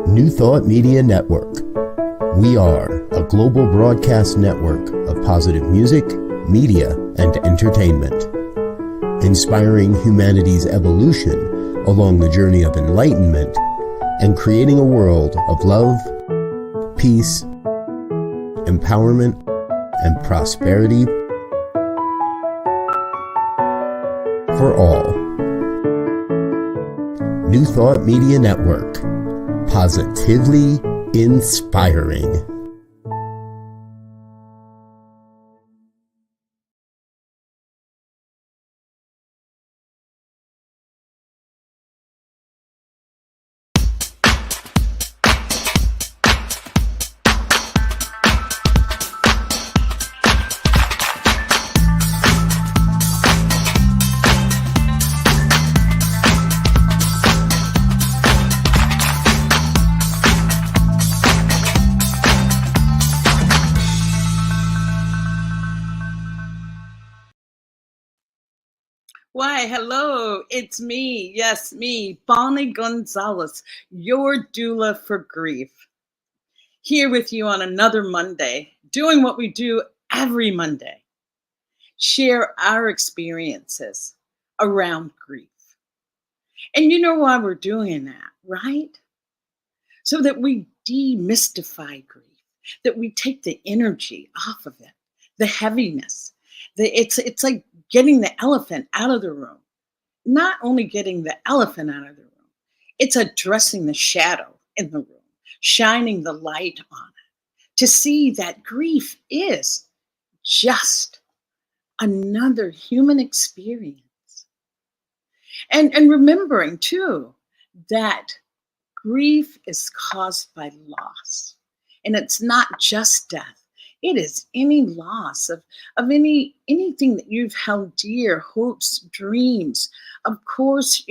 New Thought Media Network. We are a global broadcast network of positive music, media, and entertainment, inspiring humanity's evolution along the journey of enlightenment and creating a world of love, peace, empowerment, and prosperity for all. New Thought Media Network. Positively inspiring. Why, hello, it's me. Yes, me, Bonnie Gonzalez, your doula for grief. Here with you on another Monday, doing what we do every Monday. Share our experiences around grief. And you know why we're doing that, right? So that we demystify grief, that we take the energy off of it, the heaviness. It's like getting the elephant out of the room. Not only getting the elephant out of the room, it's addressing the shadow in the room, shining the light on it, to see that grief is just another human experience. And remembering too that grief is caused by loss. And it's not just death. It is any loss of anything that you've held dear, hopes, dreams. Of course,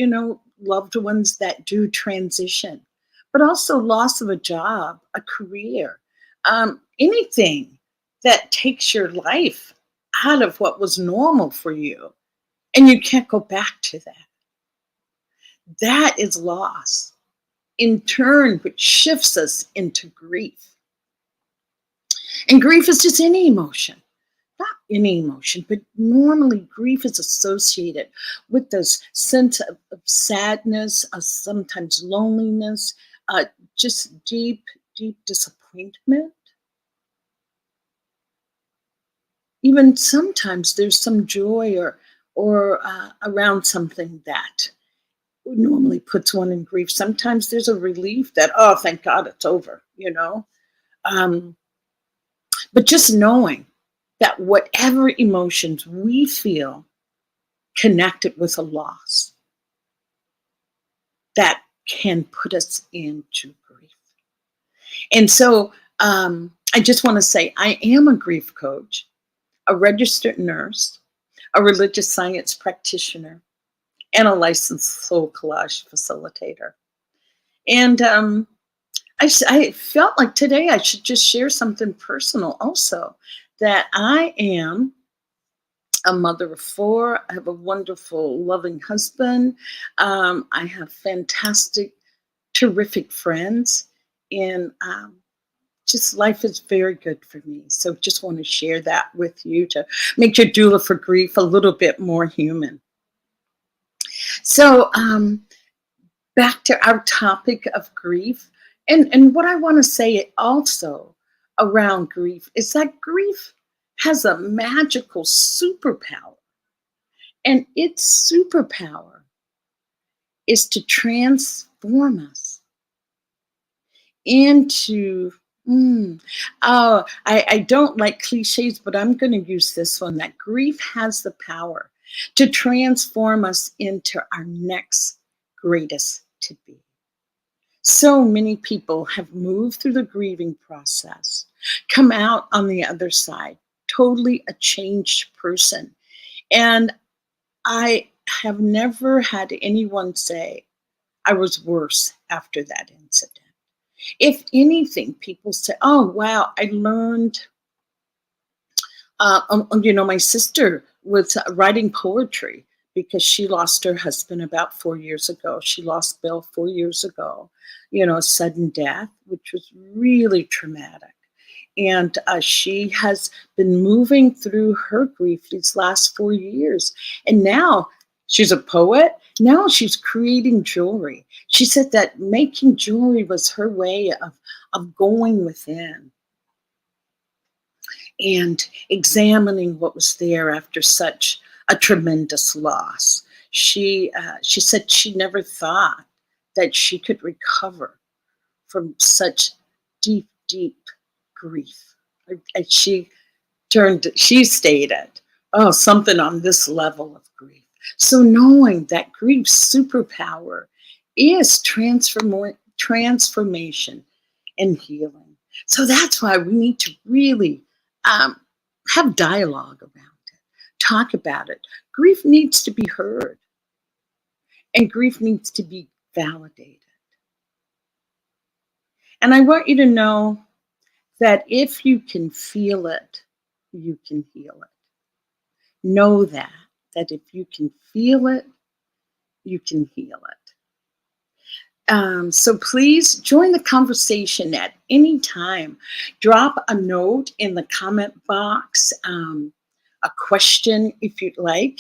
loved ones that do transition, but also loss of a job, a career, anything that takes your life out of what was normal for you, and you can't go back to that. That is loss, in turn, which shifts us into grief. And grief is just any emotion, not any emotion, but normally grief is associated with those sense of sadness, sometimes loneliness, just deep, deep disappointment. Even sometimes there's some joy or around something that normally puts one in grief. Sometimes there's a relief that, oh, thank God it's over, But just knowing that whatever emotions we feel connected with a loss, that can put us into grief. And so I just want to say I am a grief coach, a registered nurse, a religious science practitioner, and a licensed soul collage facilitator. And I felt like today I should just share something personal also, that I am a mother of 4. I have a wonderful, loving husband. I have fantastic, terrific friends. And just life is very good for me. So just want to share that with you to make your doula for grief a little bit more human. So back to our topic of grief. And what I want to say also around grief is that grief has a magical superpower. And its superpower is to transform us into, I don't like cliches, but I'm going to use this one, that grief has the power to transform us into our next greatest to be. So many people have moved through the grieving process, come out on the other side, totally a changed person. And I have never had anyone say I was worse after that incident. If anything, people say, oh, wow, I learned, my sister was writing poetry because she lost her husband about 4 years ago. She lost Bill 4 years ago, a sudden death, which was really traumatic. And she has been moving through her grief these last 4 years. And now she's a poet. Now she's creating jewelry. She said that making jewelry was her way of going within and examining what was there after such a tremendous loss. She said she never thought that she could recover from such deep, deep grief. And she stated, oh, something on this level of grief. So knowing that grief's superpower is transformation and healing. So that's why we need to really have dialogue around it, talk about it. Grief needs to be heard, and grief needs to be validated. And I want you to know that if you can feel it, you can heal it. Know that if you can feel it, you can heal it. So please join the conversation at any time. Drop a note in the comment box, a question if you'd like.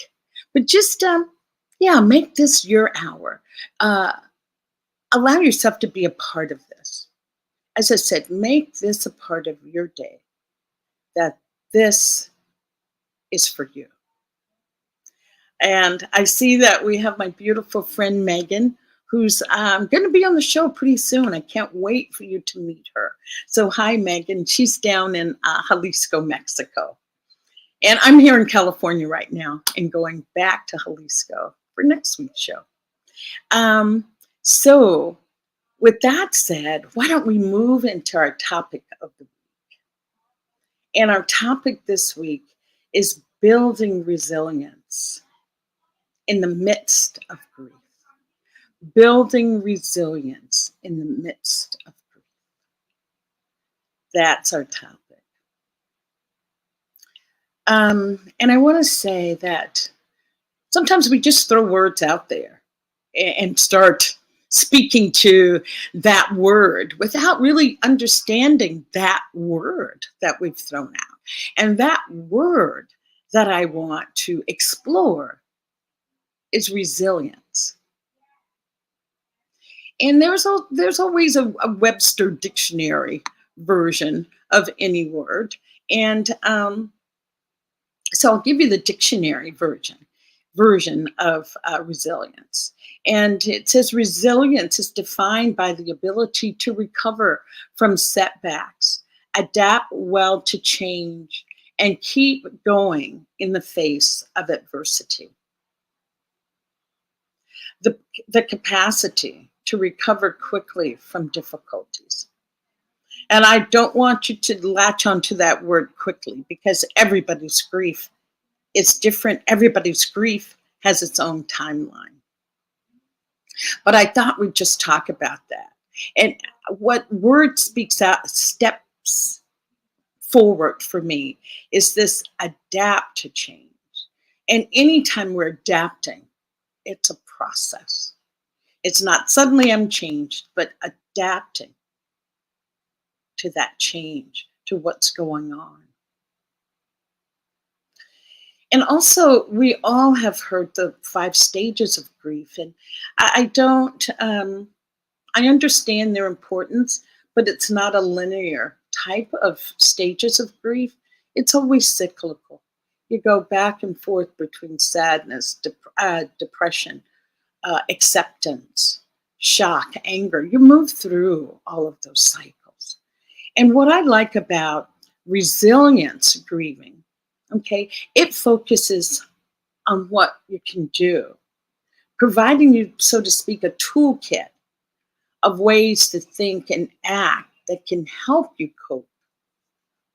But just, make this your hour. Allow yourself to be a part of this. As I said, make this a part of your day, that this is for you. And I see that we have my beautiful friend Megan, who's going to be on the show pretty soon. I can't wait for you to meet her. So hi, Megan. She's down in Jalisco, Mexico. And I'm here in California right now and going back to Jalisco for next week's show. So with that said, why don't we move into our topic of the week? And our topic this week is building resilience in the midst of grief. Building resilience in the midst of grief. That's our topic. And I want to say that sometimes we just throw words out there and start speaking to that word without really understanding that word that we've thrown out. And that word that I want to explore is resilience. And there's always a Webster dictionary version of any word. And so I'll give you the dictionary version of resilience. And it says resilience is defined by the ability to recover from setbacks, adapt well to change, and keep going in the face of adversity. The capacity to recover quickly from difficulties. And I don't want you to latch onto that word quickly, because everybody's grief is different. Everybody's grief has its own timeline. But I thought we'd just talk about that. And what word speaks out, steps forward for me, is this adapt to change. And anytime we're adapting, it's a process. It's not suddenly I'm changed, but adapting to that change, to what's going on. And also, we all have heard the 5 stages of grief, and I understand their importance, but it's not a linear type of stages of grief. It's always cyclical. You go back and forth between sadness, depression, acceptance, shock, anger. You move through all of those cycles. And what I like about resilience grieving, okay, it focuses on what you can do, providing you, so to speak, a toolkit of ways to think and act that can help you cope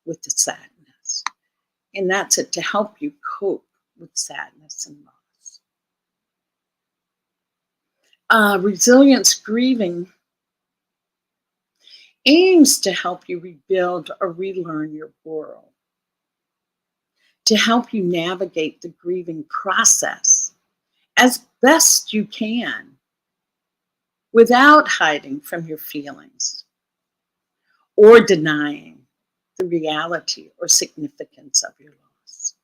with the sadness. And that's it, to help you cope with sadness and loss. Resilience grieving aims to help you rebuild or relearn your world, to help you navigate the grieving process as best you can without hiding from your feelings or denying the reality or significance of your loss.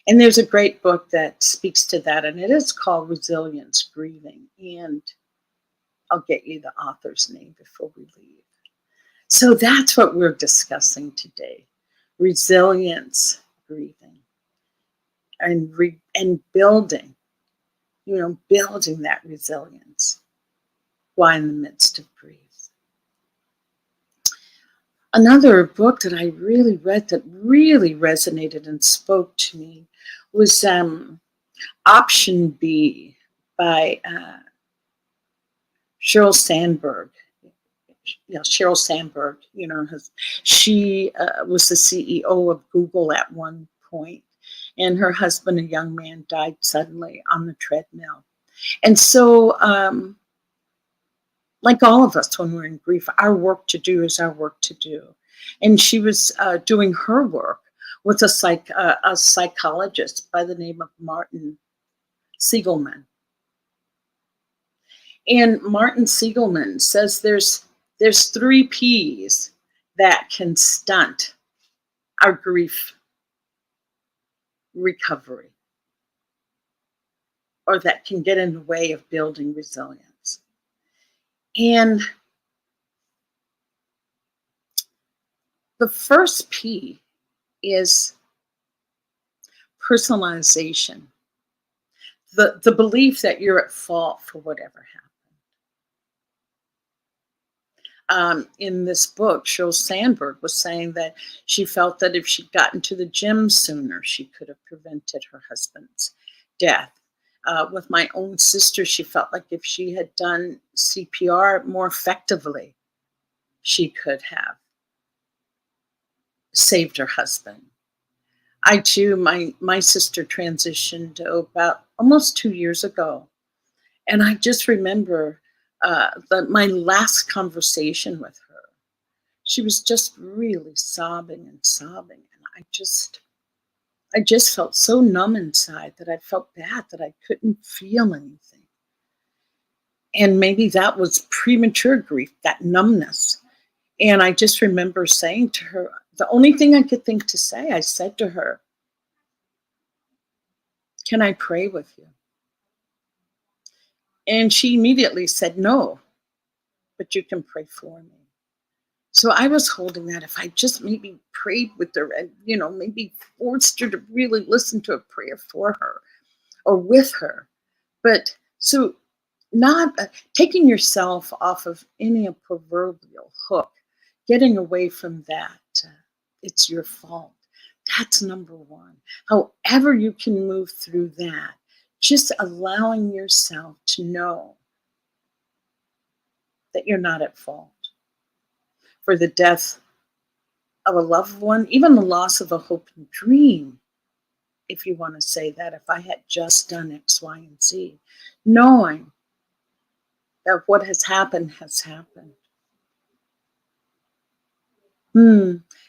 And there's a great book that speaks to that, and it is called Resilience Grieving. And I'll get you the author's name before we leave. So that's what we're discussing today. Resilience grieving and building, building that resilience while in the midst of grief. Another book that I really read that really resonated and spoke to me was Option B by Sheryl Sandberg. Sheryl Sandberg, she was the CEO of Google at one point, and her husband, a young man, died suddenly on the treadmill. And so, like all of us when we're in grief, our work to do is our work to do. And she was doing her work with a psychologist by the name of Martin Seligman. And Martin Seligman says there's 3 P's that can stunt our grief recovery, or that can get in the way of building resilience. And the first P is personalization, the belief that you're at fault for whatever happened. In this book, Sheryl Sandberg was saying that she felt that if she'd gotten to the gym sooner, she could have prevented her husband's death. With my own sister, she felt like if she had done CPR more effectively, she could have saved her husband. I too, my sister transitioned about almost 2 years ago. And I just remember my last conversation with her. She was just really sobbing and sobbing. And I just felt so numb inside that I felt bad that I couldn't feel anything. And maybe that was premature grief, that numbness. And I just remember saying to her, the only thing I could think to say, I said to her, "Can I pray with you?" And she immediately said, "No, but you can pray for me." So I was holding that. If I just maybe prayed with her and, maybe forced her to really listen to a prayer for her or with her. But so not taking yourself off of any proverbial hook, getting away from that, it's your fault. That's number one. However you can move through that, just allowing yourself to know that you're not at fault for the death of a loved one, even the loss of a hope and dream, if you want to say that, if I had just done X, Y, and Z, knowing that what has happened has happened.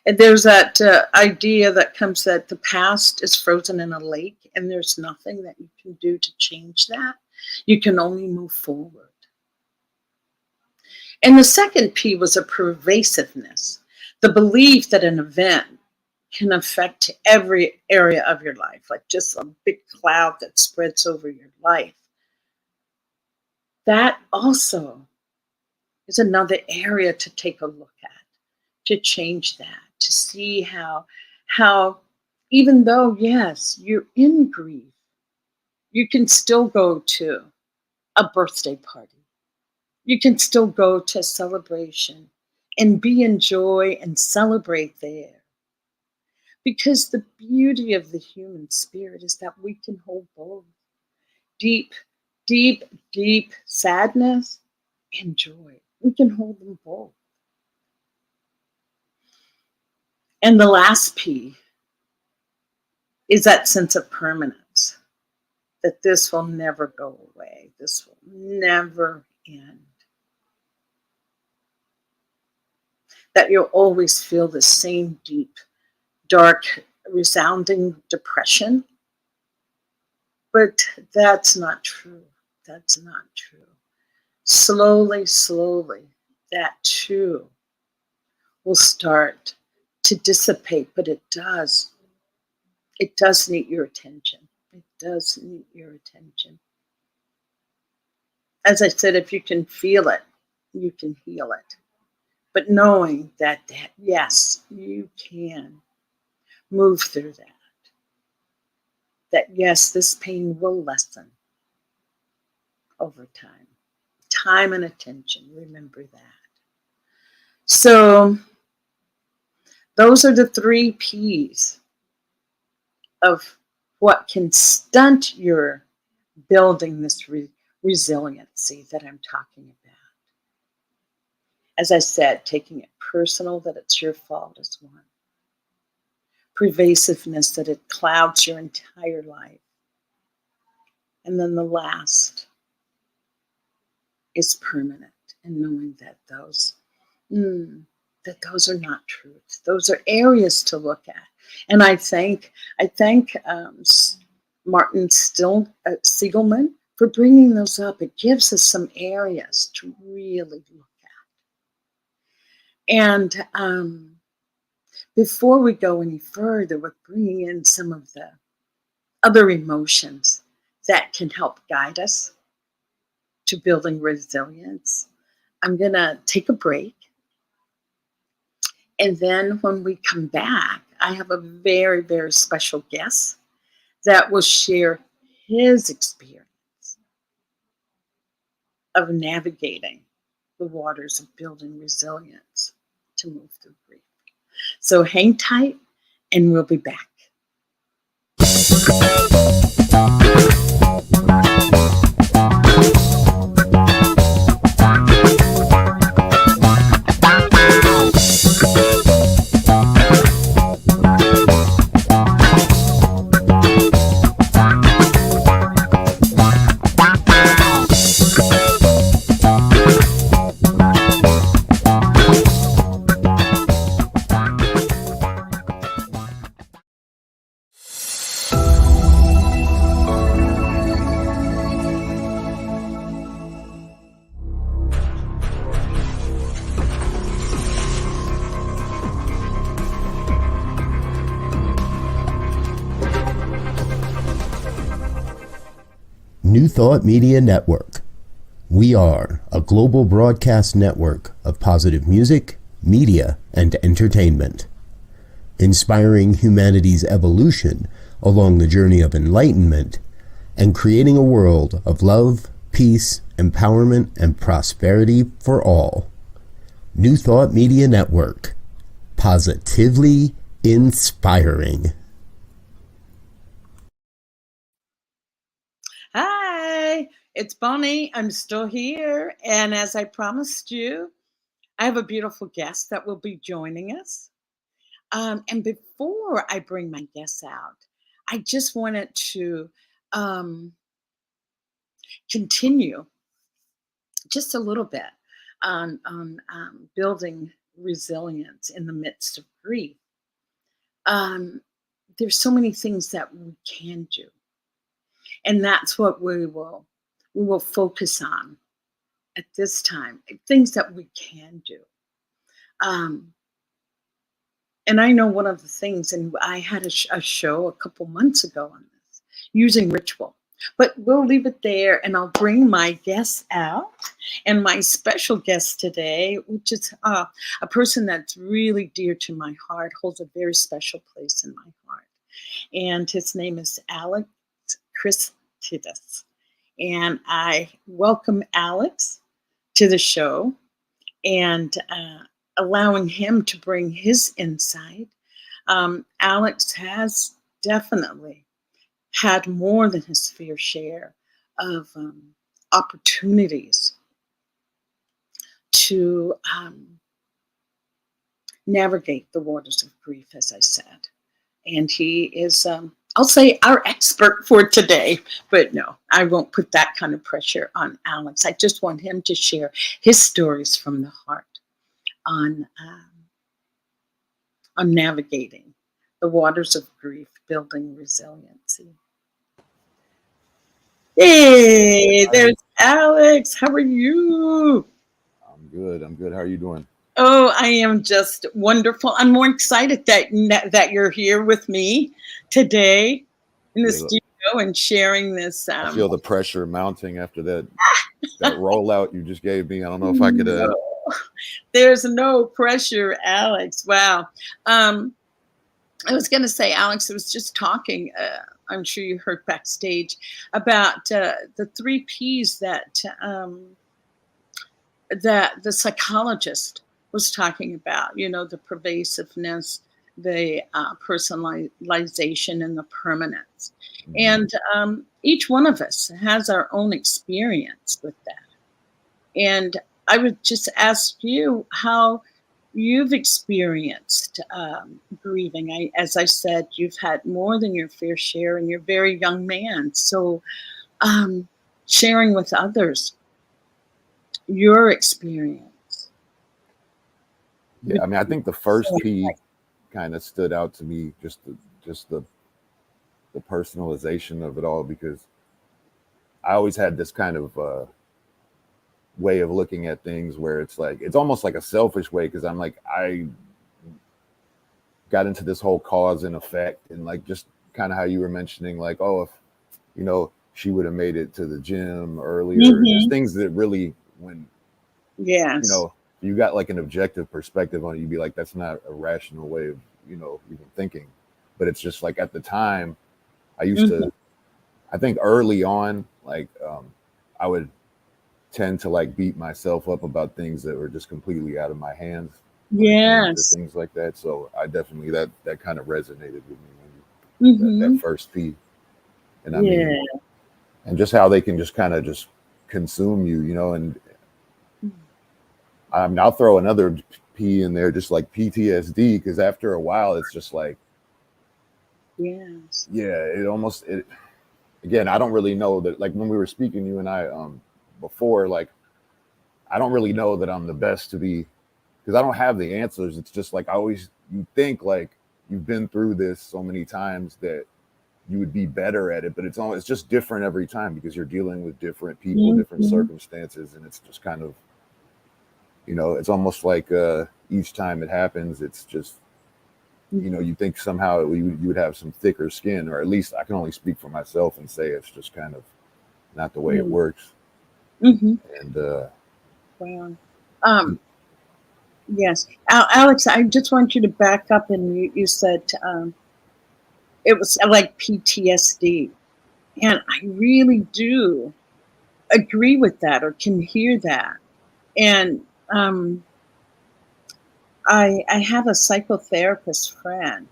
And there's that idea that comes that the past is frozen in a lake and there's nothing that you can do to change that. You can only move forward. And the second P was a pervasiveness, the belief that an event can affect every area of your life, like just a big cloud that spreads over your life. That also is another area to take a look at, to change that, to see how even though, yes, you're in grief, you can still go to a birthday party. You can still go to a celebration and be in joy and celebrate there. Because the beauty of the human spirit is that we can hold both. Deep, deep, deep sadness and joy. We can hold them both. And the last P is that sense of permanence, that this will never go away. This will never end. That you'll always feel the same deep, dark, resounding depression. But that's not true. That's not true. Slowly, slowly, that too will start to dissipate, but it does. It does need your attention. It does need your attention. As I said, if you can feel it, you can heal it. But knowing that yes, you can move through that. That yes, this pain will lessen over time. Time and attention, remember that. So those are the 3 P's of what can stunt your building this resiliency that I'm talking about. As I said, taking it personal that it's your fault is one. Pervasiveness that it clouds your entire life. And then the last is permanent, and knowing that those are not truths. Those are areas to look at. And I thank Martin Siegelman for bringing those up. It gives us some areas to really look at. And before we go any further with bringing in some of the other emotions that can help guide us to building resilience, I'm going to take a break. And then when we come back, I have a very, very special guest that will share his experience of navigating the waters of building resilience to move through grief. So hang tight, and we'll be back. New Thought Media Network. We are a global broadcast network of positive music, media, and entertainment, inspiring humanity's evolution along the journey of enlightenment and creating a world of love, peace, empowerment, and prosperity for all. New Thought Media Network. Positively inspiring. Hi, it's Bonnie. I'm still here. And as I promised you, I have a beautiful guest that will be joining us. And before I bring my guests out, I just wanted to continue just a little bit on building resilience in the midst of grief. There's so many things that we can do. And that's what we will focus on at this time, things that we can do. And I know one of the things, and I had a show a couple months ago on this, using ritual. But we'll leave it there, and I'll bring my guests out. And my special guest today, which is a person that's really dear to my heart, holds a very special place in my heart. And his name is Alex Christidis. And I welcome Alex to the show and allowing him to bring his insight. Alex has definitely had more than his fair share of opportunities to navigate the waters of grief, as I said. And he is, I'll say, our expert for today. But no, I won't put that kind of pressure on Alex. I just want him to share his stories from the heart on navigating the waters of grief, building resiliency. Hey, Hi. there's Alex. How are you? I'm good. I'm good. How are you doing? Oh, I am just wonderful. I'm more excited that you're here with me today in the Yeah, look, studio and sharing this. I feel the pressure mounting after that rollout you just gave me. I don't know if I could. No, there's no pressure, Alex. Wow. Um, I was going to say, Alex, I was just talking. I'm sure you heard backstage about the three P's that the psychologist was talking about, the pervasiveness, the personalization, and the permanence. Mhm. And each one of us has our own experience with that. And I would just ask you how you've experienced grieving. As I said, you've had more than your fair share, and you're a very young man. So, um, sharing with others your experience Yeah, would I mean, I be think the so first P kind of stood out to me, just the personalization of it all, because I always had this kind of way of looking at things where it's almost like a selfish way, because I'm like, I got into this whole cause and effect, and like just kind of how you were mentioning, like, oh, if she would have made it to the gym earlier, and just Mhm. things that really, when you Yes. know you got like an objective perspective on it, you'd be like, that's not a rational way of even thinking. But it's just like, at the time, I used Mhm. to, I think early on, like, I would tend to like beat myself up about things that were just completely out of my hands when it came to Yes. things like that. So I definitely, that kind of resonated with me when that Mhm. first P. And I mean, Yeah. and just how they can just kind of just consume you, and I'll throw another P in there, just like PTSD, because after a while, it's just like, Yes. yeah, it again, I don't really know that, like when we were speaking, you and I, before, like, I don't really know that I'm the best to be, because I don't have the answers. It's just like, you think like you've been through this so many times that you would be better at it, but it's just different every time, because you're dealing with different people, different Mhm. circumstances, and it's just kind of, it's almost like each time it happens, it's just, Mhm. you think somehow you would have some thicker skin, or at least I can only speak for myself and say it's just kind of not the way it Mhm. works. Mhm. And Wow. Um, yes. Alex, I just want you to back up, and you said it was like PTSD. And I really do agree with that, or can hear that. And um, I have a psychotherapist friend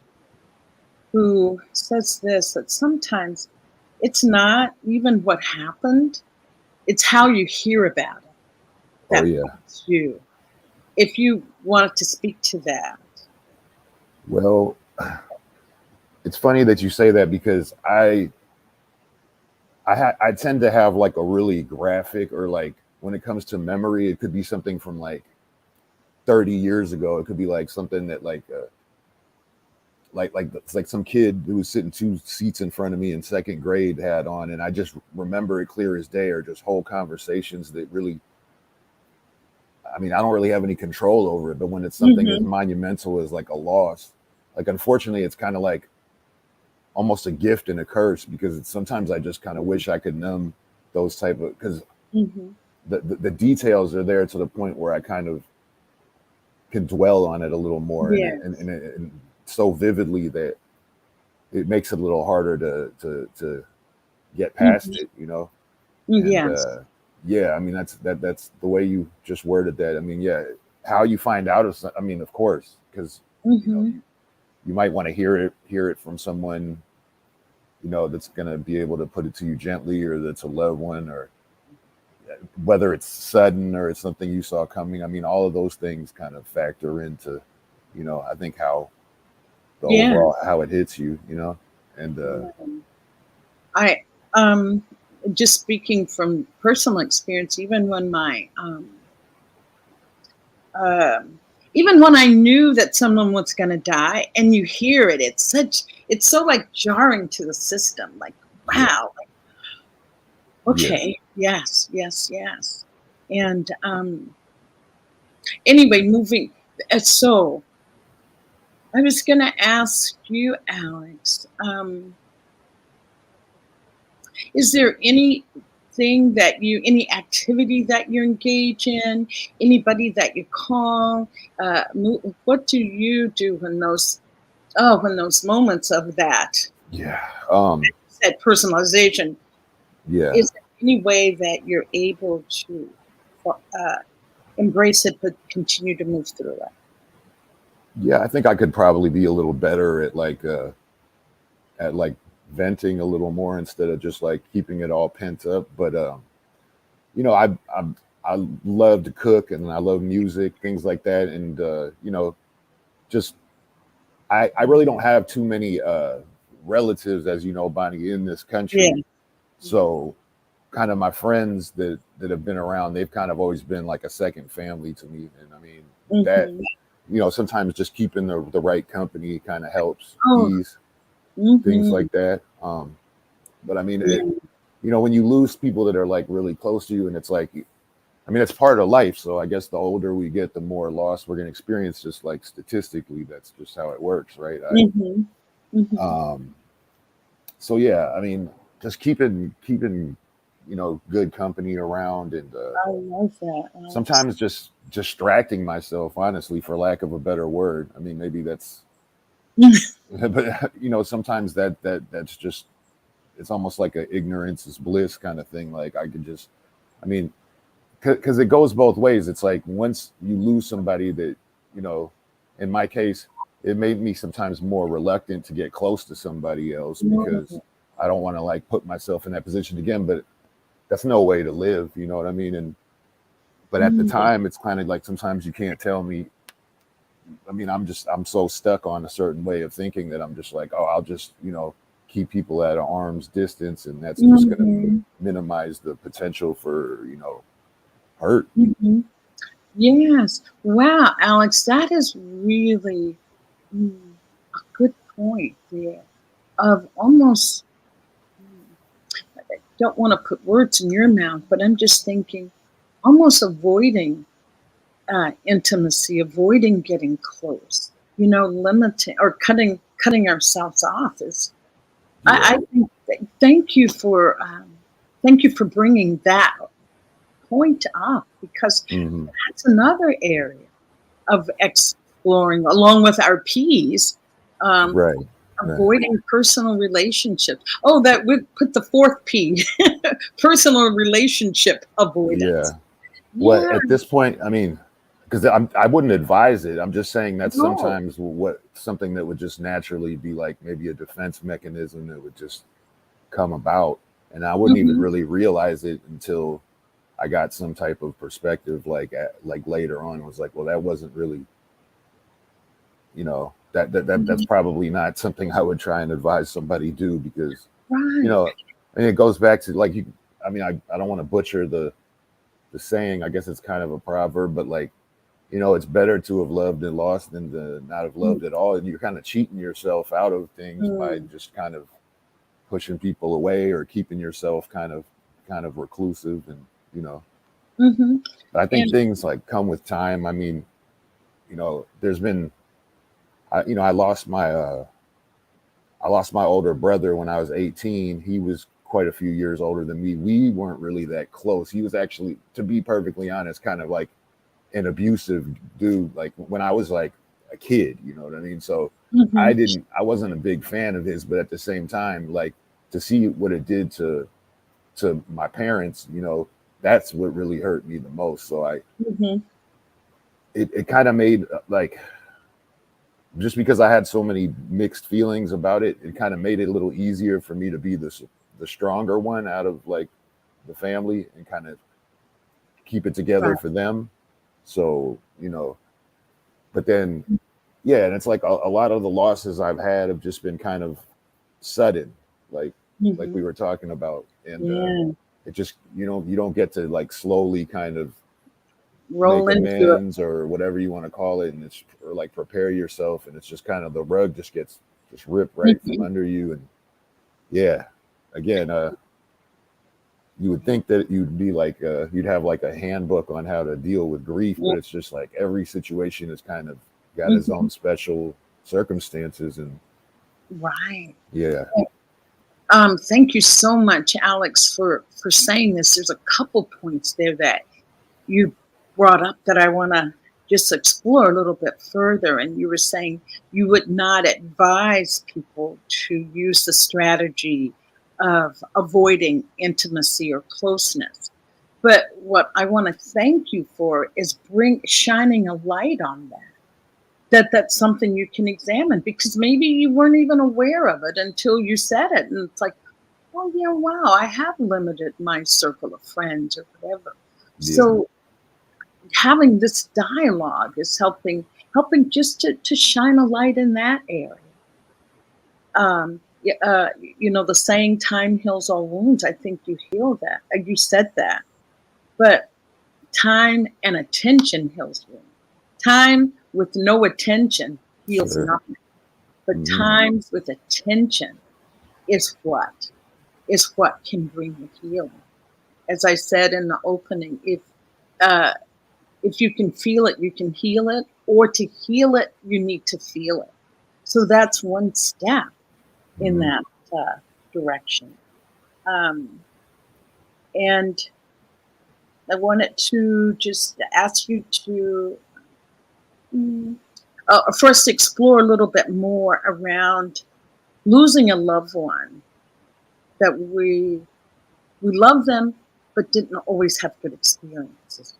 who says this, that sometimes it's not even what happened, it's how you hear about it oh that yeah, bugs you. If you wanted to speak to that. well, it's funny that you say that, because I tend to have like a really graphic, or like when it comes to memory, it could be something from like 30 years ago. It could be like something that like it's like some kid who was sitting two seats in front of me in second grade had on, and I just remember it clear as day, or just whole conversations that really, I mean, I don't really have any control over it. But when it's something as Mhm. monumental as like a loss, like, unfortunately, it's kind of like almost a gift and a curse, because sometimes I just kind of wish I could numb those type of, because Mhm. the details are there to the point where I kind of can dwell on it a little more, and Yes. and so vividly that it makes it a little harder to get past Mhm. it, And Yes. yeah, I mean, that's the way you just worded that. I mean, yeah, how you find out is, I mean, of course, because you know Mhm. you you might want to hear it from someone, that's going to be able to put it to you gently, or that's a loved one, or whether it's sudden or it's something you saw coming. I mean, all of those things kind of factor into, I think how the overall, Yes. how it hits you, and I um just speaking from personal experience, um, even when I knew that someone was going to die, and you hear it, it's so like jarring to the system. Like, yeah, wow, Okay. Yes, yes, yes. And anyway, moving. So I was going to ask you, Alex, is there anything that any activity that you engage in, anybody that you call? What do you do when those moments of that, Yeah. that personalization, Yeah. is there any way that you're able to uh, embrace it but continue to move through it? Yeah. I think I could probably be a little better at like venting a little more instead of just like keeping it all pent up. But you know, I love to cook and I love music, things like that. And you know, just I really don't have too many relatives, as you know, Bonnie, in this Yeah. country. So kind of my friends that have been around, they've kind of always been like a second family to me. And I mean that, Hmm. you know, sometimes just keeping the right company kind of helps Oh. ease things Hmm. like that. But I mean, Yeah. you know, when you lose people that are like really close to you, and it's like, I mean, it's part of life. So I guess the older we get, the more loss we're going to experience. Just like statistically, that's just how it works, right? Hmm. Hmm. Um, so yeah, I mean, just keeping, you know, good company around, and I love that, Alex. sometimes just distracting myself, honestly, for lack of a better word. I mean, maybe that's, but you know, sometimes that's just, it's almost like a ignorance is bliss kind of thing. Like I could just, I mean, because it goes both ways. It's like once you lose somebody that, you know, in my case, it made me sometimes more reluctant to get close to somebody else because Mhm. I don't want to like put myself in that position again. But that's no way to live, you know what I mean? And but at the Mm. time, it's kind of like sometimes you can't tell me. I mean, I'm so stuck on a certain way of thinking that I'm just like, oh, I'll just, you know, keep people at an arm's distance, and that's just going to Mhm. minimize the potential for, you know, hurt. Mhm. Yes. Wow, Alex, that is really mm, a good point there. Of almost, don't want to put words in your mouth, but I'm just thinking, almost avoiding intimacy, avoiding getting close. Limiting or cutting ourselves off is. Yeah. I think. Thank you for thank you for bringing that point up, because Hmm. that's another area of exploring, along with our P's, um, Right. Right. avoiding personal relationships. Oh, that would put the fourth P, personal relationship avoidance. Yeah. Well, Yeah. at this point, I mean, because I wouldn't advise it. I'm just saying that's No. sometimes what something that would just naturally be like maybe a defense mechanism that would just come about, and I wouldn't even Hmm. really realize it until I got some type of perspective, like later on. It was like, well, that wasn't really, you know, that's probably not something I would try and advise somebody do because, you Right. know, and it goes back to like you. I mean, I don't want to butcher the saying. I guess it's kind of a proverb, but like, you know, it's better to have loved and lost than to not have loved at all. And you're kind of cheating yourself out of things by Mm-hmm. just kind of pushing people away or keeping yourself kind of reclusive, and you know. Mm-hmm. But I think And things like come with time. I mean, you know, there's been, you know, I lost my older brother when I was 18. He was quite a few years older than me. We weren't really that close. He was actually, to be perfectly honest, kind of like an abusive dude. Like when I was like a kid, you know what I mean? So mhm. I wasn't a big fan of his, but at the same time, like to see what it did to my parents, you know, that's what really hurt me the most. So Mhm. it kind of made like, just because I had so many mixed feelings about it, it kind of made it a little easier for me to be the stronger one out of like the family and kind of keep it together Right. for them. So, you know, but then yeah, and it's like a lot of the losses I've had have just been kind of sudden, like we Mhm. were talking about, and Yeah. it just, you know, you don't get to like slowly kind of make Roll into it. amends or whatever you want to call it, and it's or like prepare yourself, and it's just kind of the rug just gets just ripped right from Mhm. under you, and yeah, again, you would think that you'd be like you'd have like a handbook on how to deal with grief, but it's just like every situation is kind of got its own special circumstances. And Right. yeah. Thank you so much, Alex, for saying this. There's a couple points there that you brought up that I want to just explore a little bit further. And you were saying you would not advise people to use the strategy of avoiding intimacy or closeness. But what I want to thank you for is shining a light on that's something you can examine, because maybe you weren't even aware of it until you said it. And it's like, oh yeah, wow, I have limited my circle of friends or whatever. Yeah. So having this dialogue is helping just to shine a light in that area. The saying, time heals all wounds. I think you healed that. You said that. But time and attention heals wounds. Time with no attention heals nothing. But times with attention is what can bring the healing. As I said in the opening, if you can feel it, you can heal it. Or to heal it, you need to feel it. So that's one step in that direction. And I wanted to just ask you to first explore a little bit more around losing a loved one, that we love them but didn't always have good experiences.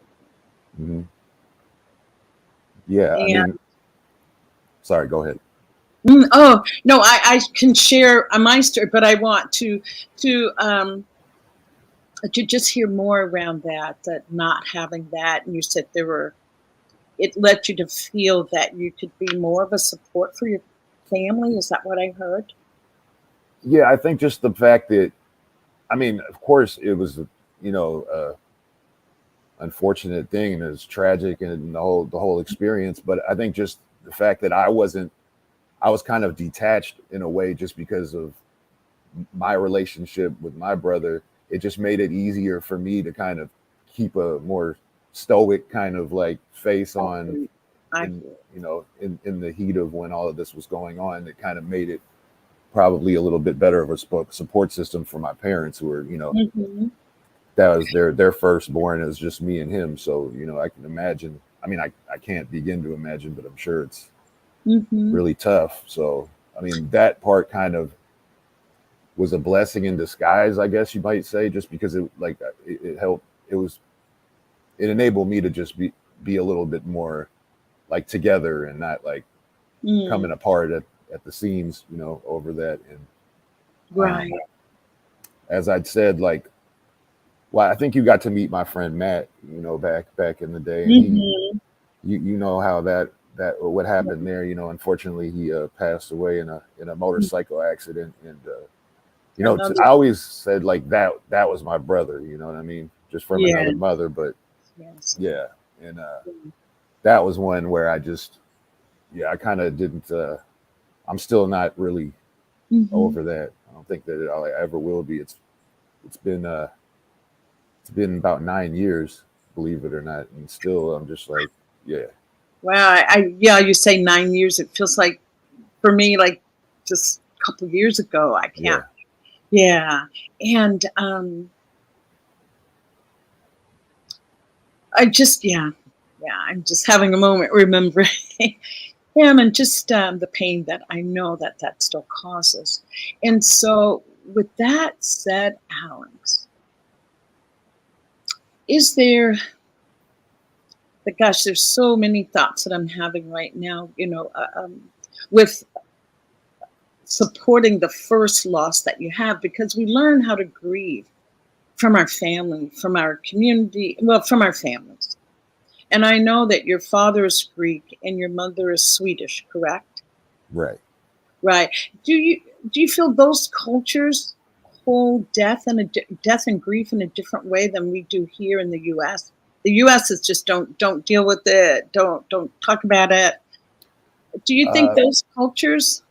Yeah, I mean, sorry, go ahead. Oh no, I can share my story, but I want to just hear more around that not having that. And you said it led you to feel that you could be more of a support for your family. Is that what I heard? Yeah, I think just the fact that, I mean, of course it was, unfortunate thing, and it's tragic, and the whole experience. But I think just the fact that I was kind of detached in a way, just because of my relationship with my brother. It just made it easier for me to kind of keep a more stoic kind of like face on, in the heat of when all of this was going on. It kind of made it probably a little bit better of a support system for my parents, who were, that was their firstborn. It was just me and him. So, I can imagine, I mean, I can't begin to imagine, but I'm sure it's really tough. So, I mean, that part kind of was a blessing in disguise, I guess you might say, just because it helped. It enabled me to just be a little bit more like together, and not like coming apart at the seams, over that. And right. As I'd said, like, well, I think you got to meet my friend Matt, back in the day. And you know how that what happened there. Unfortunately, he passed away in a motorcycle accident. And I always said like that was my brother. You know what I mean? Just from another mother, but yeah. And that was one where I just, I kind of didn't. I'm still not really over that. I don't think that I ever will be. It's been about 9 years, believe it or not, and still I'm just like, yeah. Wow, you say 9 years. It feels like, for me, like just a couple of years ago. I can't. Yeah. And I'm just having a moment remembering him, and just the pain that I know that still causes. And so with that said, Alex, is there, gosh, there's so many thoughts that I'm having right now, with supporting the first loss that you have, because we learn how to grieve from our family, from our community, from our families. And I know that your father is Greek and your mother is Swedish, correct? Right. Right. Do you feel those cultures hold death and grief in a different way than we do here in the U.S.? The U.S. is just don't deal with it, don't talk about it. Do you think those cultures?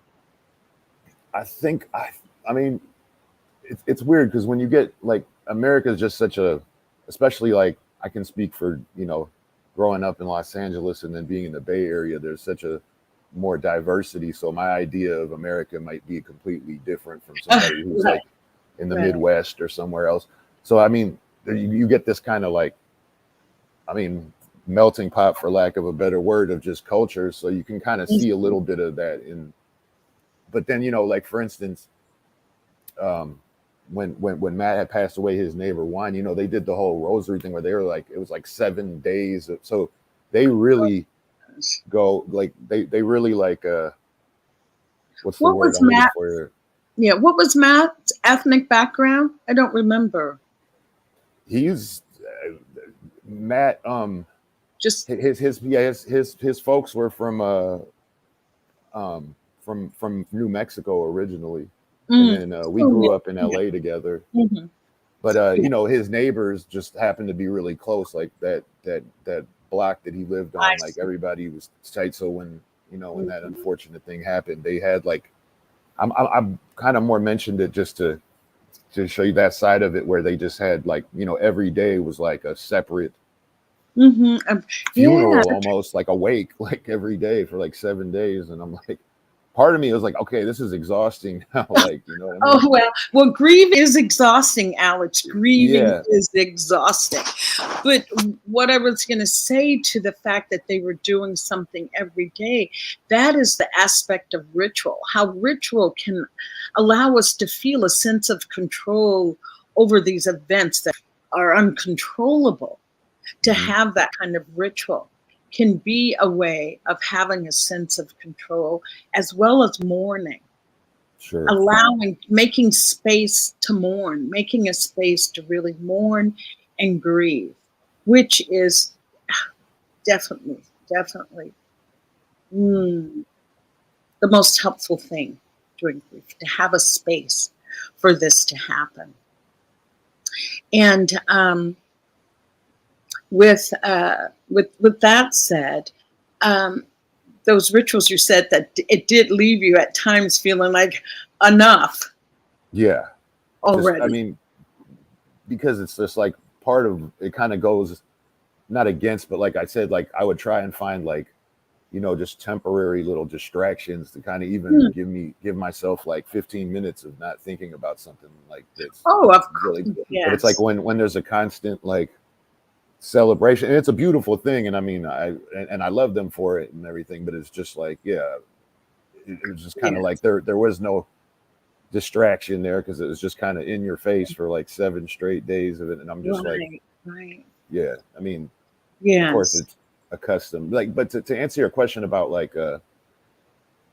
I think I mean, it's weird, because when you get like America is just such a, especially like I can speak for, growing up in Los Angeles and then being in the Bay Area, there's such a more diversity. So my idea of America might be completely different from somebody who's Right, like in the right. Midwest or somewhere else. So, I mean, you get this kind of like, I mean, melting pot, for lack of a better word, of just culture. So you can kind of see a little bit of that in, but then, like for instance, when Matt had passed away, his neighbor Juan, they did the whole rosary thing where they were like, it was like 7 days. So they really go like, they really like, what's the What word was I'm looking Matt? for here? Yeah, what was Matt's ethnic background? I don't remember. He's Matt, Just his folks were from New Mexico originally. And then we grew up in LA together. Mm-hmm. But his neighbors just happened to be really close, like that block that he lived on, like everybody was tight. So when when that unfortunate thing happened, they had like, I'm kind of more mentioned it just to show you that side of it, where they just had like, every day was like a separate funeral, almost like a wake, like every day for like 7 days. And I'm like, part of me was like, okay, this is exhausting now. Like, you know what I mean? Well, grieving is exhausting, Alex. Grieving is exhausting. But what I was going to say to the fact that they were doing something every day, that is the aspect of ritual, how ritual can allow us to feel a sense of control over these events that are uncontrollable. To have that kind of ritual can be a way of having a sense of control, as well as mourning. Sure. Making space to mourn, making a space to really mourn and grieve, which is definitely the most helpful thing during grief, to have a space for this to happen. And with that said, those rituals, you said that it did leave you at times feeling like enough. Yeah. Already. I mean, because it's just like part of it kind of goes not against, but like I said, like I would try and find like, just temporary little distractions to kind of even give myself like 15 minutes of not thinking about something like this. Oh, of course. Really, yes. But it's like when there's a constant like celebration, and it's a beautiful thing, and I mean I love them for it and everything, but it's just like, it was just kind of like there was no distraction there, because it was just kind of in your face for like 7 straight days of it, and I'm just I mean, of course it's accustomed, like, but to answer your question about like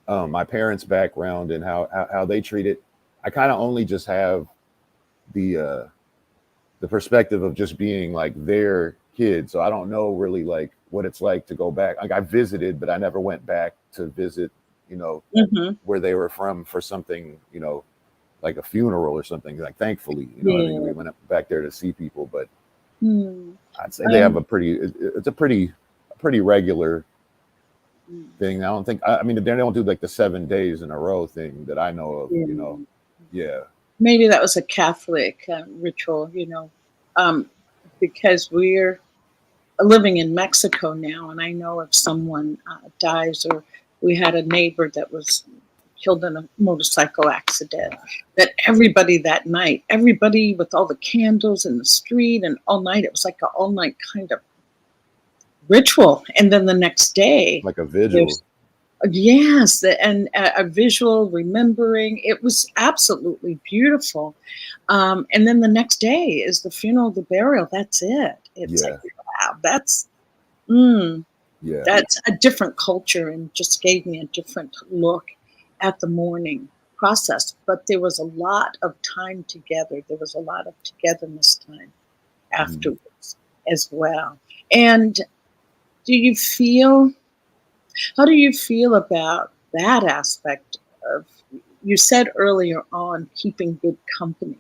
my parents' background and how they treat it, I kind of only just have the perspective of just being like their kid. So I don't know really like what it's like to go back. Like I visited, but I never went back to visit, where they were from for something, like a funeral or something. Like thankfully, I mean, we went back there to see people, but I'd say they have it's a pretty regular thing. I don't think, I mean, they don't do like the 7 days in a row thing that I know of, Maybe that was a Catholic ritual, because we're living in Mexico now, and I know if someone dies, or we had a neighbor that was killed in a motorcycle accident, that everybody that night, everybody with all the candles in the street and all night, it was like an all night kind of ritual. And then the next day, like a vigil. Yes, and a visual remembering. It was absolutely beautiful. And then the next day is the funeral, the burial. That's it. It's like, wow, that's a different culture, and just gave me a different look at the mourning process. But there was a lot of time together. There was a lot of togetherness time afterwards as well. And how do you feel about that aspect of, you said earlier on, keeping good company?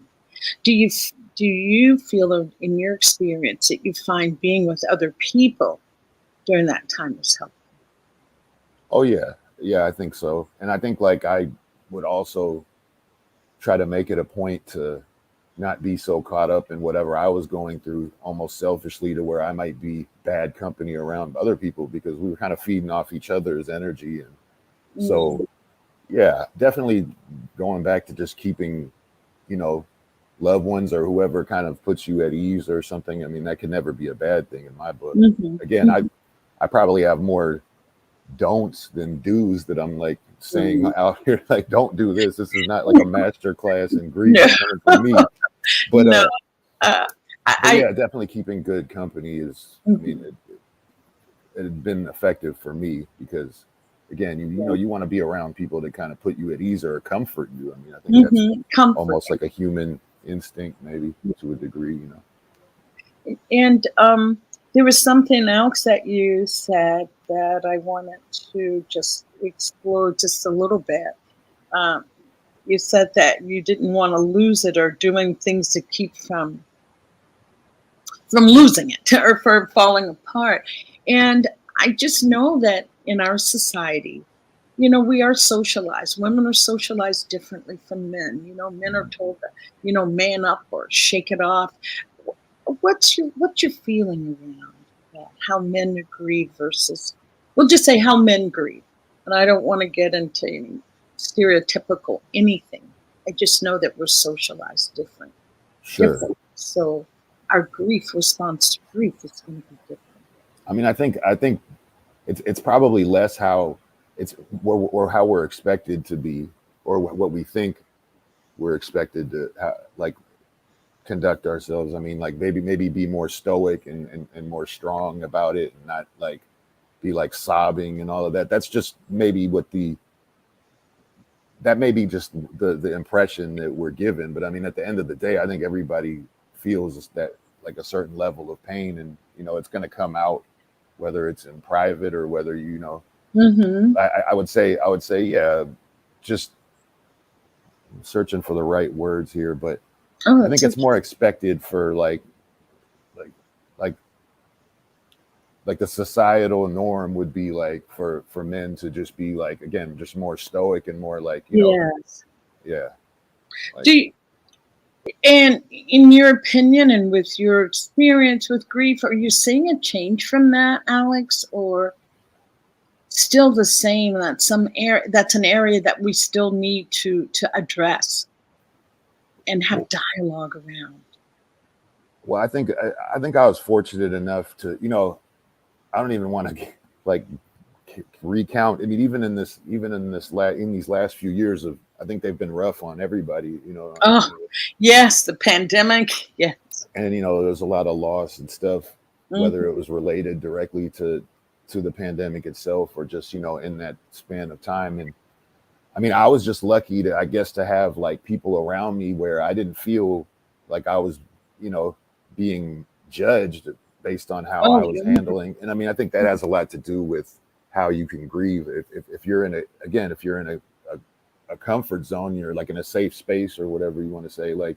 Do you feel, in your experience, that you find being with other people during that time is helpful? Oh yeah, I think so. And I think like I would also try to make it a point to not be so caught up in whatever I was going through almost selfishly to where I might be bad company around other people, because we were kind of feeding off each other's energy. And so, yeah, definitely going back to just keeping, you know, loved ones or whoever kind of puts you at ease or something. I mean, that could never be a bad thing in my book. Again, I probably have more don'ts than do's that I'm like saying out here, like, don't do this. This is not like a master class in grief coming from me. But no, but yeah, definitely keeping good company is, I mean, it had been effective for me, because again, you know, you want to be around people that kind of put you at ease or comfort you. I mean, I think that's almost like a human instinct, maybe to a degree, you know. And there was something else that you said that I wanted to just explore just a little bit. You said that you didn't want to lose it, or doing things to keep from losing it or for falling apart. And I just know that in our society, you know, we are socialized. Women are socialized differently from men. You know, men are told that, you know, man up or shake it off. What's your feeling around that? How men grieve versus, we'll just say how men grieve. And I don't want to get into any stereotypical anything. I just know that we're socialized different. Sure. Different. So our grief response to grief is going to be different. I mean, I think it's probably less how it's or how we're expected to be, or what we think we're expected to like conduct ourselves. I mean, like maybe be more stoic and more strong about it, and not like be like sobbing and all of that. That's just maybe that may be just the impression that we're given. But I mean, at the end of the day, I think everybody feels that, like, a certain level of pain, and you know, it's going to come out, whether it's in private or whether, you know, I would say, yeah, just searching for the right words here, but I think it's more expected for like the societal norm would be like for men to just be like, again, just more stoic and more like, you know, yeah. Like, and in your opinion and with your experience with grief, are you seeing a change from that, Alex, or still the same? That's an area that we still need to address and have dialogue around. Well, I think I was fortunate enough to, you know, I don't even want to like recount. I mean, even in these last few years of, I think they've been rough on everybody, you know. Oh, yes, the pandemic. Yes. And, you know, there's a lot of loss and stuff, whether it was related directly to the pandemic itself or just, you know, in that span of time. And I mean, I was just lucky to, I guess, to have like people around me where I didn't feel like I was, you know, being judged based on how I was handling. And I mean, I think that has a lot to do with how you can grieve. If you're in a comfort zone, you're like in a safe space or whatever you want to say, like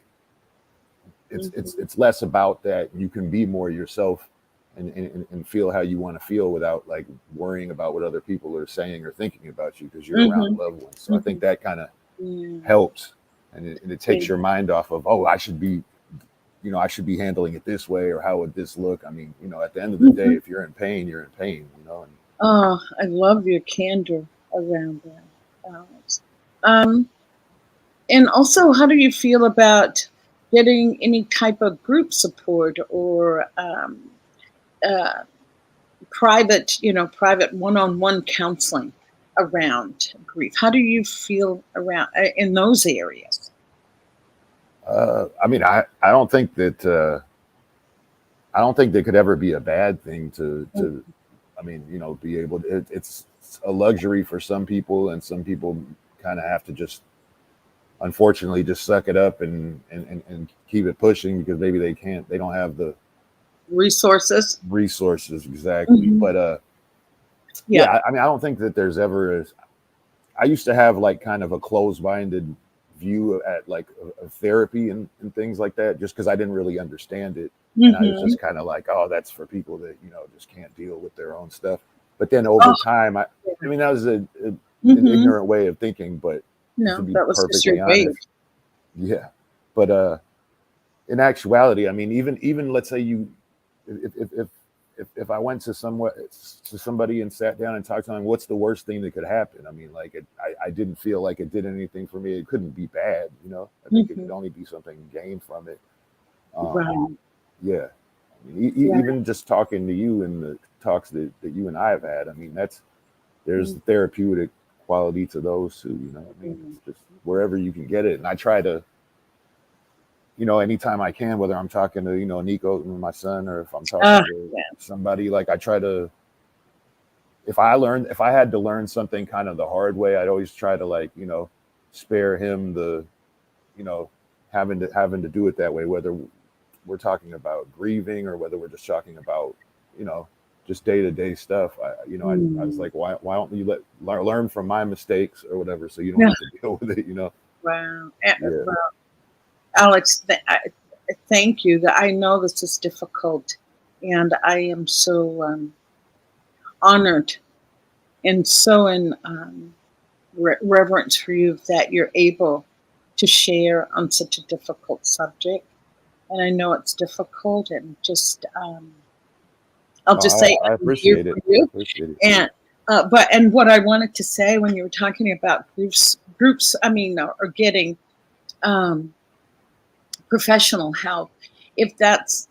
it's less about that. You can be more yourself and feel how you want to feel without like worrying about what other people are saying or thinking about you, because you're around loved ones. So I think that kind of helps, and it takes your mind off of, oh, I should be handling it this way, or how would this look? I mean, you know, at the end of the day, if you're in pain, you're in pain, you know. Oh, I love your candor around that, Alex. And also, how do you feel about getting any type of group support or private one-on-one counseling around grief? How do you feel around in those areas? I mean, I don't think that could ever be a bad thing to I mean, you know, be able to, it's a luxury for some people, and some people kind of have to just, unfortunately, just suck it up and keep it pushing, because maybe they don't have the resources exactly. But yeah, I mean, I don't think that there's ever I used to have like kind of a closed-minded view at like of therapy and things like that, just because I didn't really understand it. And I was just kind of like, oh, that's for people that, you know, just can't deal with their own stuff. But then over time, I mean, that was an ignorant way of thinking, but no, that was just your way. Yeah. But in actuality, I mean, even let's say you, if I went to somebody and sat down and talked to them, what's the worst thing that could happen? I mean, like I didn't feel like it did anything for me. It couldn't be bad, you know. I think it could only be something gained from it. Right. Yeah. I mean, Yeah. even just talking to you and the talks that you and I have had, I mean, there's the therapeutic quality to those too, you know. I mean, it's just wherever you can get it. And I try to, you know, anytime I can, whether I'm talking to, you know, Nico, my son, or if I'm talking to somebody, like I try to, if I had to learn something kind of the hard way, I'd always try to, like, you know, spare him the, you know, having to do it that way, whether we're talking about grieving or whether we're just talking about, you know, just day-to-day stuff. I was like, why don't you learn from my mistakes or whatever, so you don't have to deal with it, you know? Wow. Yeah. Well, Alex, thank you. I know this is difficult, and I am so honored and so in reverence for you that you're able to share on such a difficult subject. And I know it's difficult, and just I'll just say I I'm here appreciate it. for you. I appreciate it. And and what I wanted to say when you were talking about groups, I mean, or getting professional help, if that's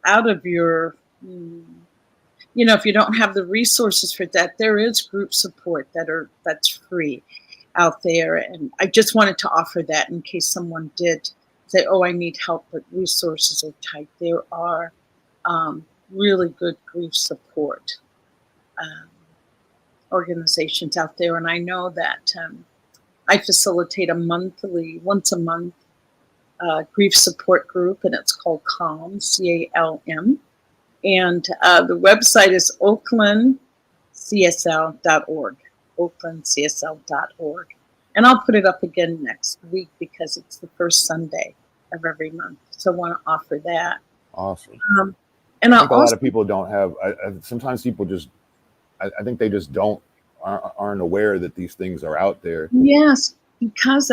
out of your, you know, if you don't have the resources for that, there is group support that's free out there. And I just wanted to offer that in case someone did say, oh, I need help, but resources are tight. There are really good grief support organizations out there. And I know that I facilitate once a month grief support group, and it's called CALM, CALM. And the website is oaklandcsl.org, oaklandcsl.org. And I'll put it up again next week because it's the first Sunday of every month. So I want to offer that. Awesome. And I think a lot of people don't have, sometimes people just, I think they just aren't aware that these things are out there. Yes, because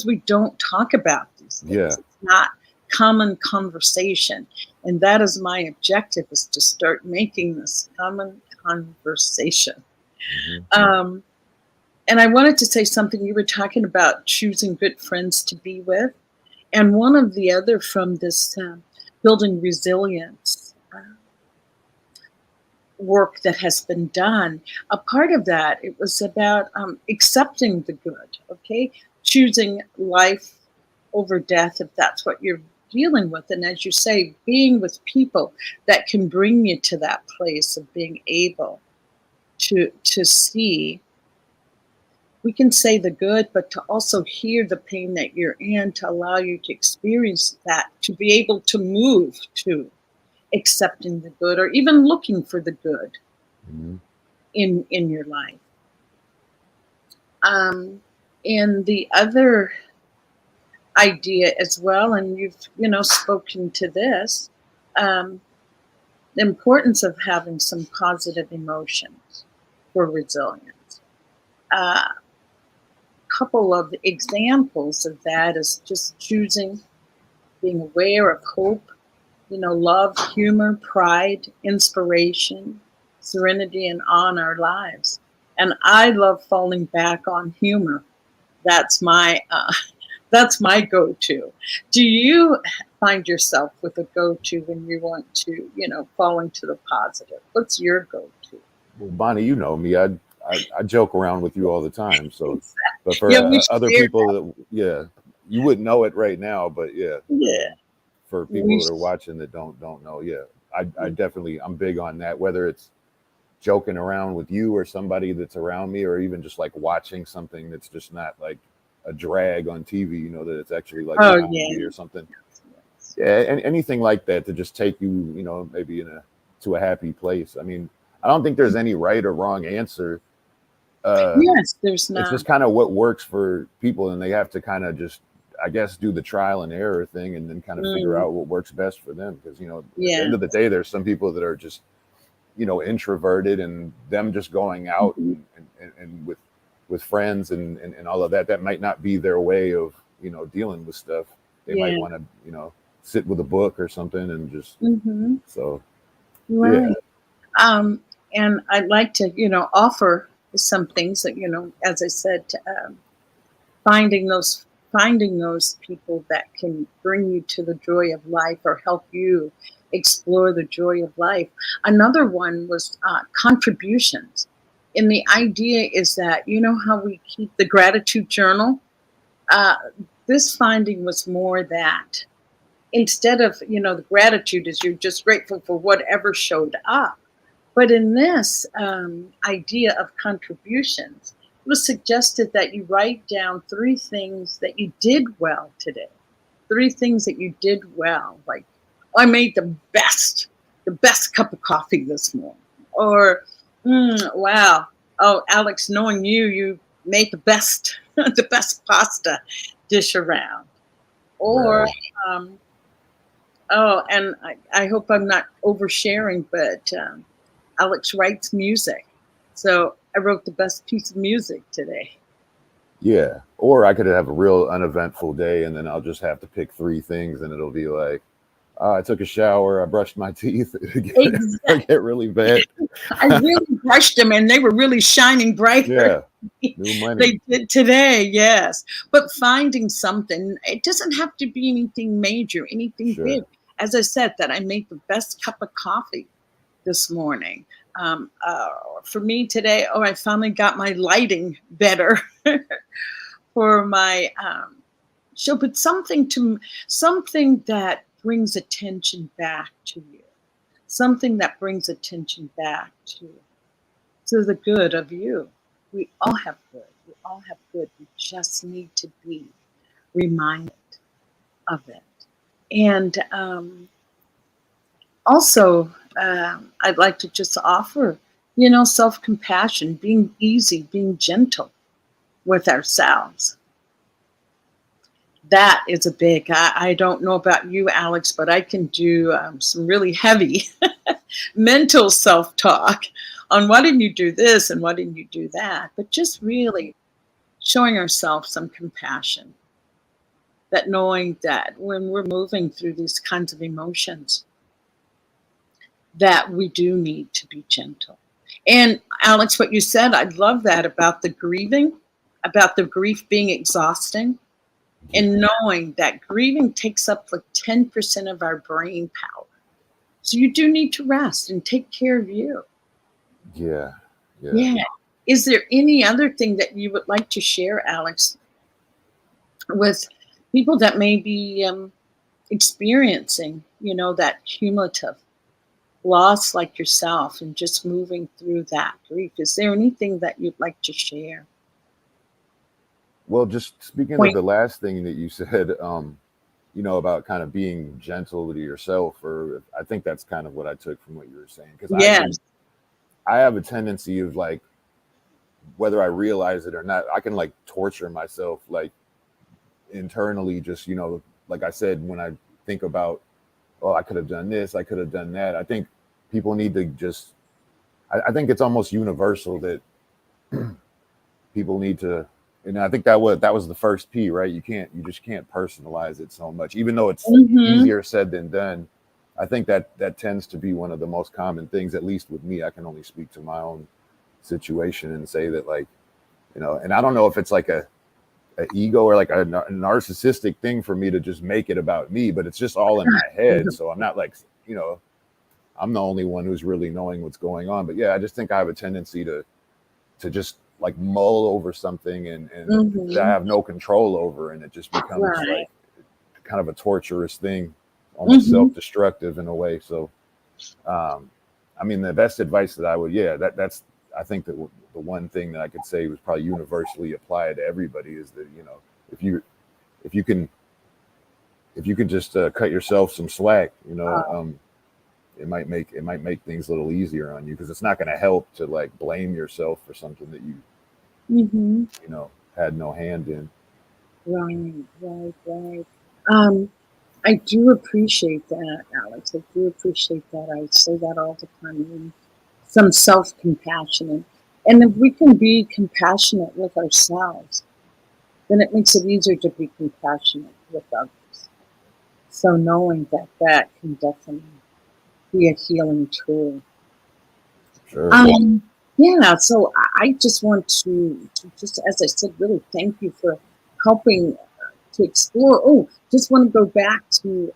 we don't talk about these things. Yeah. It's not common conversation. And that is my objective, is to start making this common conversation. And I wanted to say something. You were talking about choosing good friends to be with. And one of the other from this building resilience work that has been done, a part of that, it was about accepting the good, okay? Choosing life over death, if that's what you're dealing with. And as you say, being with people that can bring you to that place of being able to see, we can say the good, but to also hear the pain that you're in, to allow you to experience that, to be able to move to accepting the good, or even looking for the good in your life. And the other idea as well, and you've spoken to this, the importance of having some positive emotions for resilience. Couple of examples of that is just choosing, being aware of hope, love, humor, pride, inspiration, serenity, and awe in our lives. And I love falling back on humor. That's my go-to. Do you find yourself with a go-to when you want to, fall into the positive? What's your go-to? Well, Bonnie, you know me. I joke around with you all the time. So, Exactly. but for other people, you wouldn't know it right now. But yeah. For people that are watching that don't know, I definitely, I'm big on that. Whether it's joking around with you or somebody that's around me, or even just like watching something that's just not like a drag on TV, that it's actually like a movie or something. Yeah, and anything like that to just take you, maybe to a happy place. I mean, I don't think there's any right or wrong answer. Yes, there's not. It's just kind of what works for people, and they have to kind of just, I guess, do the trial and error thing, and then kind of figure out what works best for them. Because, at the end of the day, there's some people that are just, introverted, and them just going out and with friends and all of that might not be their way of, dealing with stuff. They might want to, sit with a book or something and just so Right. yeah. And I'd like to, offer some things that, as I said, finding those people that can bring you to the joy of life or help you explore the joy of life. Another one was contributions. And the idea is that, how we keep the gratitude journal? Uh, this finding was more that instead of, the gratitude is you're just grateful for whatever showed up. But in this idea of contributions, it was suggested that you write down 3 things that you did well today. 3 things that you did well, like, oh, I made the best cup of coffee this morning. Or, wow, oh, Alex, knowing you, you made the best, the best pasta dish around. Or, Right. oh, and I hope I'm not oversharing, but Alex writes music. So I wrote the best piece of music today. Yeah. Or I could have a real uneventful day and then I'll just have to pick 3 things and it'll be like, I took a shower, I brushed my teeth. Exactly. It get really bad. I really brushed them and they were really shining brighter. Yeah. New money. They did today, yes. But finding something, it doesn't have to be anything major, anything Sure. big. As I said, that I made the best cup of coffee this morning. For me today, I finally got my lighting better for my show, but something that brings attention back to you, something that brings attention back to the good of you. We all have good. We all have good. We just need to be reminded of it. And also, I'd like to just offer, self-compassion, being easy, being gentle with ourselves. That is a big, I don't know about you, Alex, but I can do some really heavy mental self-talk on why didn't you do this and why didn't you do that? But just really showing ourselves some compassion, that knowing that when we're moving through these kinds of emotions, that we do need to be gentle. And Alex, what you said, I love that about the grieving, about the grief being exhausting, and knowing that grieving takes up like 10% of our brain power. So you do need to rest and take care of you. Yeah. Yeah. Is there any other thing that you would like to share, Alex, with people that may be experiencing, that cumulative loss like yourself and just moving through that grief? Is there anything that you'd like to share? Well, just speaking of the last thing that you said, about kind of being gentle to yourself, or I think that's kind of what I took from what you were saying. Because Yes. I have a tendency of like, whether I realize it or not, I can like torture myself like internally, just, like I said, when I think about, oh, I could have done this, I could have done that. I think people need to just, I think it's almost universal that people need to, and I think that was the first P, right? You just can't personalize it so much, even though it's easier said than done. I think that tends to be one of the most common things, at least with me. I can only speak to my own situation and say that, like, and I don't know if it's like a ego or like a narcissistic thing for me to just make it about me, but it's just all in my head. So I'm not like, I'm the only one who's really knowing what's going on. But yeah, I just think I have a tendency to just like mull over something and that I have no control over, and it just becomes like kind of a torturous thing, almost self-destructive in a way. So I mean, the best advice that I would, that's I think that the one thing that I could say was probably universally applied to everybody is that, if you can just cut yourself some slack, it might make things a little easier on you, because it's not going to help to like blame yourself for something that you had no hand in. Right. I do appreciate that, Alex. I do appreciate that. I say that all the time. And some self-compassion. And if we can be compassionate with ourselves, then it makes it easier to be compassionate with others. So knowing that that can definitely be a healing tool. Sure. Yeah, so I just want to just, as I said, really thank you for helping to explore. Oh, just want to go back to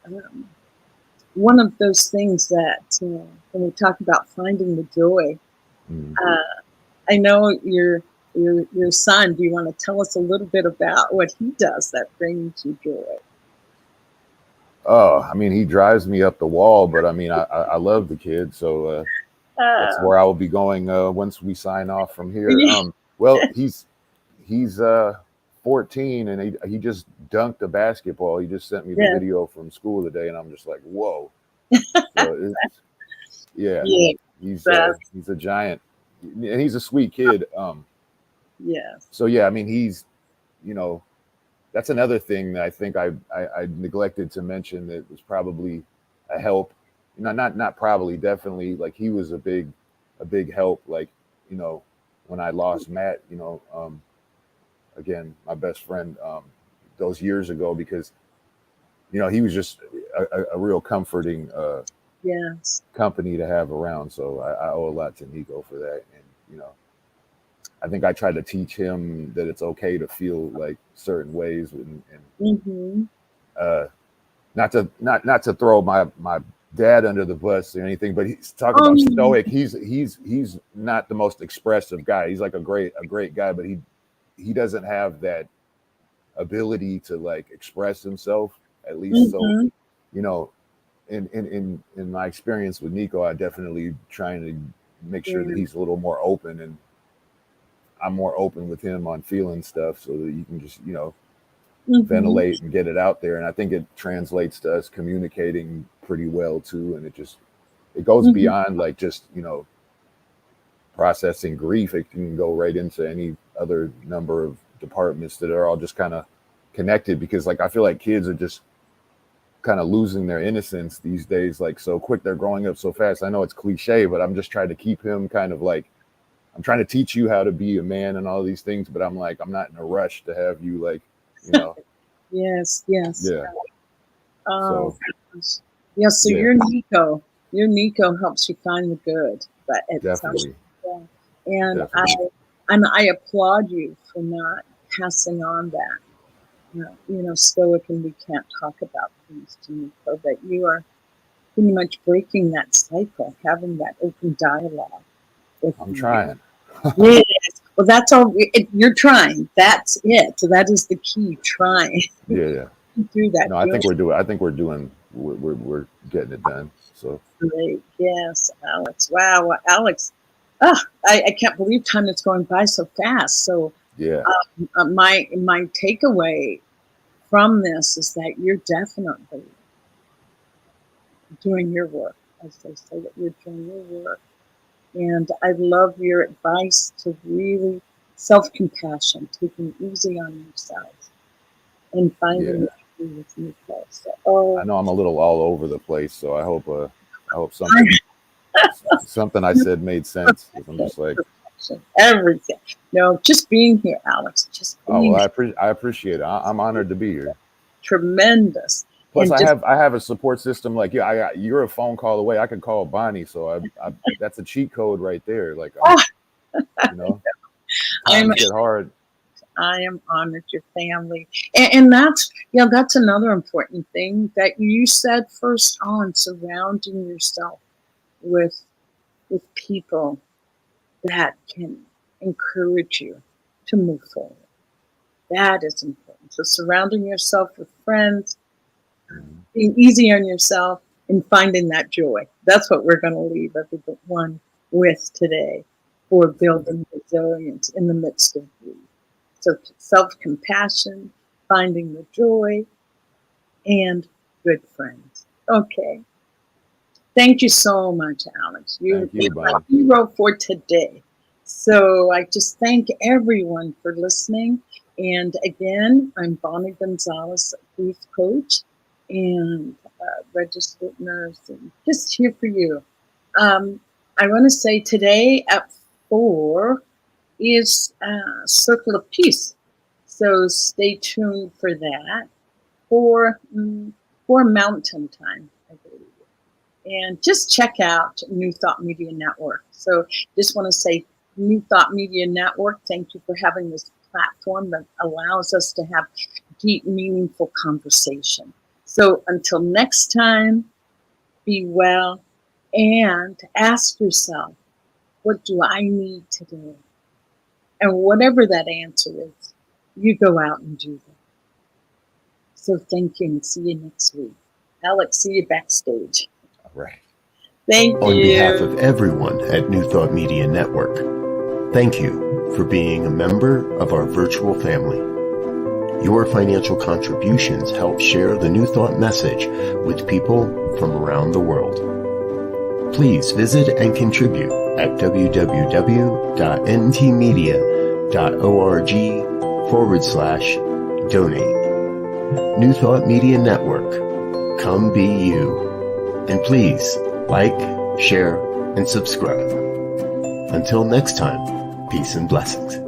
one of those things that when we talk about finding the joy. Mhm. I know your son. Do you want to tell us a little bit about what he does that brings you joy? Oh, I mean, he drives me up the wall, but I mean, I love the kid, so that's Uh, where I will be going once we sign off from here. yeah, Well, he's 14 and he just dunked a basketball. He just sent me the yeah, video from school today, and I'm just like, whoa. So it's yeah, yeah. That's he's a giant, and he's a sweet kid. yes. So yeah, I mean, he's you know that's another thing that I think I neglected to mention that was probably a help. Not probably, definitely. Like he was a big help. Like you know, when I lost Matt, again, my best friend, those years ago, because he was just a real comforting Yes. company to have around. So I owe a lot to Nico for that, and I think I tried to teach him that it's okay to feel like certain ways, and Mm-hmm. uh, not to throw my dad under the bus or anything, but he's talk about Um, stoic. He's not the most expressive guy. He's like a great guy, but he doesn't have that ability to like express himself, at least. So mm-hmm. you know, in my experience with Nico, I definitely trying to make sure that Yeah. he's a little more open, and I'm more open with him on feeling stuff, so that you can just Mm-hmm. ventilate and get it out there. And I think it translates to us communicating pretty well too. And it goes Mm-hmm. beyond like just processing grief. It can go right into any other number of departments that are all just kind of connected, because like I feel like kids are just kind of losing their innocence these days, like so quick. They're growing up so fast. I know it's cliche, but I'm just trying to keep him kind of like, I'm trying to teach you how to be a man and all these things, but I'm like, I'm not in a rush to have you like, you know, Yes. Yes. yeah. Oh, So gosh. Yeah. So yeah, your Nico. Your Nico helps you find the good. But it sounds definitely, yeah. And definitely. I applaud you for not passing on that. Stoic, and we can't talk about things to Nico, but you are pretty much breaking that cycle, having that open dialogue with I'm him. trying. Yes. Well, that's all. You're trying. That's it. So that is the key. Trying Yeah, yeah. to do that. No, I Doing think we're doing. I think we're doing. We're getting it done. So great. Yes, Alex. Wow, well, Alex. Ah, I can't believe time is going by so fast. So yeah, my takeaway from this is that you're definitely doing your work, as they say that you're doing your work. And I love your advice to really self-compassion, taking it easy on yourself, and finding yeah. the true with Nico. So, oh, I know I'm a little all over the place, so I hope something I said made sense. 'Cause I'm just like, perfection, everything. No, just being here, Alex, just oh being well, here, I appreciate it. I'm honored to be here. tremendous. Plus, And just, I have a support system. Like, yeah, you're a phone call away. I could call Bonnie, so I that's a cheat code right there. Like, oh, you know, I'm times get hard. I am honored your family. And that's, yeah, that's another important thing that you said first on, surrounding yourself with people that can encourage you to move forward. That is important. So surrounding yourself with friends, Mhm. being easy on yourself, and finding that joy. That's what we're going to leave everyone with today for That's good. building resilience in the midst of grief. So self-compassion, finding the joy, and good friends. Okay. Thank you so much, Alex. You're Thank you, my Bonnie. hero for today. So I just thank everyone for listening. And again, I'm Bonnie Gonzalez, grief coach and registered nurse, and just here for you. I want to say today at 4 is Circle of Peace. So stay tuned for that. For or Mountain Time, I believe. And just check out New Thought Media Network. So just want to say, New Thought Media Network, thank you for having this platform that allows us to have deep, meaningful conversation. So until next time, be well and ask yourself, what do I need today? And whatever that answer is, you go out and do that. So thank you and see you next week. Alex, see you backstage. All right. Thank you. On behalf of everyone at New Thought Media Network, thank you for being a member of our virtual family. Your financial contributions help share the New Thought message with people from around the world. Please visit and contribute at www.ntmedia.org/donate. New Thought Media Network. Come be you. And please like, share, and subscribe. Until next time, peace and blessings.